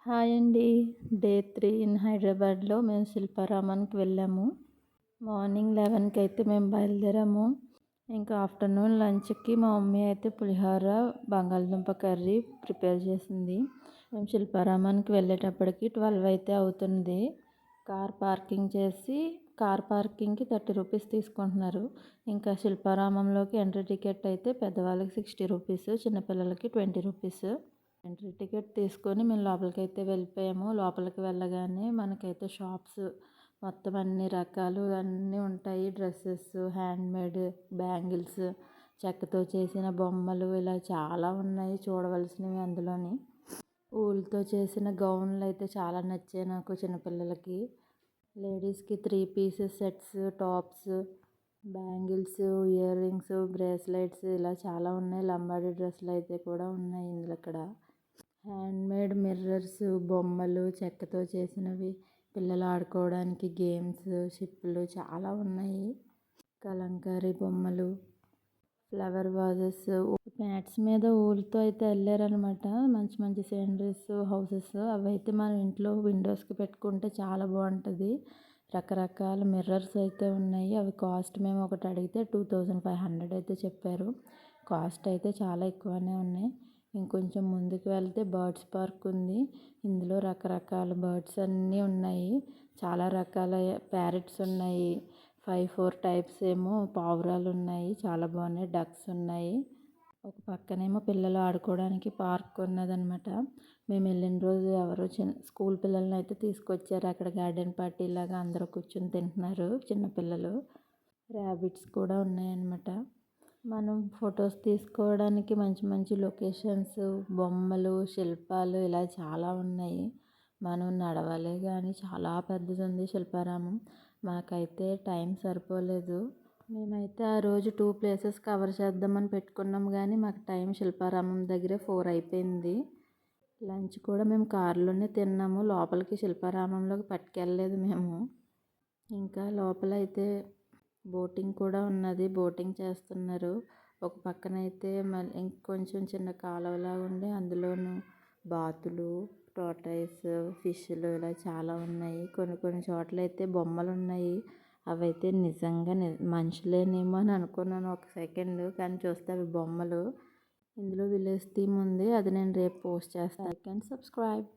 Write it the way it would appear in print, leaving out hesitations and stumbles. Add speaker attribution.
Speaker 1: Hi అండి. Day 3 in హైదరాబాద్లో మేము శిల్పారామానికి వెళ్ళాము. మార్నింగ్ 11కి అయితే మేము బయలుదేరాము. ఇంకా ఆఫ్టర్నూన్ లంచ్కి మా మమ్మీ అయితే పులిహోర బంగాళదుంప కర్రీ ప్రిపేర్ చేసింది. మేము శిల్పారామానికి వెళ్ళేటప్పటికి 12 అయితే అవుతుంది. కార్ పార్కింగ్ చేసి కార్ పార్కింగ్కి 30 రూపీస్ తీసుకుంటున్నారు. ఇంకా శిల్పారామంలోకి ఎంట్రీ టికెట్ అయితే పెద్దవాళ్ళకి 60 రూపీస్, చిన్నపిల్లలకి 20 రూపీస్. ఎంట్రీ టికెట్ తీసుకొని మేము లోపలికైతే వెళ్ళిపోయాము. లోపలికి వెళ్ళగానే మనకైతే షాప్స్ మొత్తం అన్ని రకాలు అన్నీ ఉంటాయి. డ్రెస్సెస్, హ్యాండ్మేడ్ బ్యాంగిల్స్, చెక్కతో చేసిన బొమ్మలు ఇలా చాలా ఉన్నాయి చూడవలసినవి. అందులోని ఊలుతో చేసిన గౌన్లు అయితే చాలా నచ్చాయి నాకు. చిన్నపిల్లలకి, లేడీస్కి 3 pieces sets, tops, bangles, ear rings, bracelets ఇలా చాలా ఉన్నాయి. లంబాడీ డ్రెస్సులు అయితే కూడా ఉన్నాయి ఇందులో. ఇక్కడ హ్యాండ్మేడ్ మిర్రర్స్, బొమ్మలు, చెక్కతో చేసినవి, పిల్లలు ఆడుకోవడానికి గేమ్స్, షిప్పులు చాలా ఉన్నాయి. కలంకారీ బొమ్మలు, ఫ్లవర్ వాజెస్, మ్యాట్స్ మీద ఊలుతో అయితే వెళ్ళారనమాట. మంచి మంచి సీనరీస్, హౌసెస్ అవైతే మన ఇంట్లో విండోస్కి పెట్టుకుంటే చాలా బాగుంటుంది. రకరకాల మిర్రర్స్ అయితే ఉన్నాయి. అవి కాస్ట్ మేము ఒకటి అడిగితే 2500 అయితే చెప్పారు. కాస్ట్ అయితే చాలా ఎక్కువనే ఉన్నాయి. ఇంకొంచెం ముందుకు వెళ్తే బర్డ్స్ పార్క్ ఉంది. ఇందులో రకరకాల బర్డ్స్ అన్నీ ఉన్నాయి. చాలా రకాల ప్యారెట్స్ ఉన్నాయి. 4 టైప్స్ ఏమో పావురాలు ఉన్నాయి, చాలా బాగున్నాయి. డక్స్ ఉన్నాయి. ఒక పక్కనేమో పిల్లలు ఆడుకోవడానికి పార్క్ ఉన్నదనమాట. మేము వెళ్ళిన రోజు ఎవరో స్కూల్ పిల్లల్ని అయితే తీసుకొచ్చారు. అక్కడ గార్డెన్ పార్టీ లాగా అందరూ కూర్చొని తింటున్నారు చిన్నపిల్లలు. ర్యాబిట్స్ కూడా ఉన్నాయన్నమాట. మనం ఫొటోస్ తీసుకోవడానికి మంచి మంచి లొకేషన్స్, బొమ్మలు, శిల్పాలు ఇలా చాలా ఉన్నాయి. మనం నడవాలి కానీ చాలా పెద్దది ఉంది శిల్పారామం. మాకైతే టైం సరిపోలేదు. మేమైతే ఆ రోజు 2 ప్లేసెస్ కవర్ చేద్దామని పెట్టుకున్నాం కానీ మాకు టైం శిల్పారామం దగ్గరే 4 అయిపోయింది. లంచ్ కూడా మేము కారులోనే తిన్నాము. లోపలికి శిల్పారామంలోకి పట్టుకెళ్ళలేదు మేము. ఇంకా లోపలైతే బోటింగ్ కూడా ఉన్నది. బోటింగ్ చేస్తున్నారు. ఒక పక్కన అయితే మళ్ళీ ఇంకొంచెం చిన్న కాలువలా ఉండి అందులోనూ బాతులు, టోర్టాయిస్, ఫిష్లు ఇలా చాలా ఉన్నాయి. కొన్ని చోట్ల అయితే బొమ్మలు ఉన్నాయి. అవైతే నిజంగా మనుషులేనేమో అని అనుకున్నాను ఒక సెకండ్, కానీ చూస్తే అవి బొమ్మలు. ఇందులో విలేజ్ థీమ్ ఉంది. అది నేను రేపు పోస్ట్ చేస్తాను. Like and subscribe.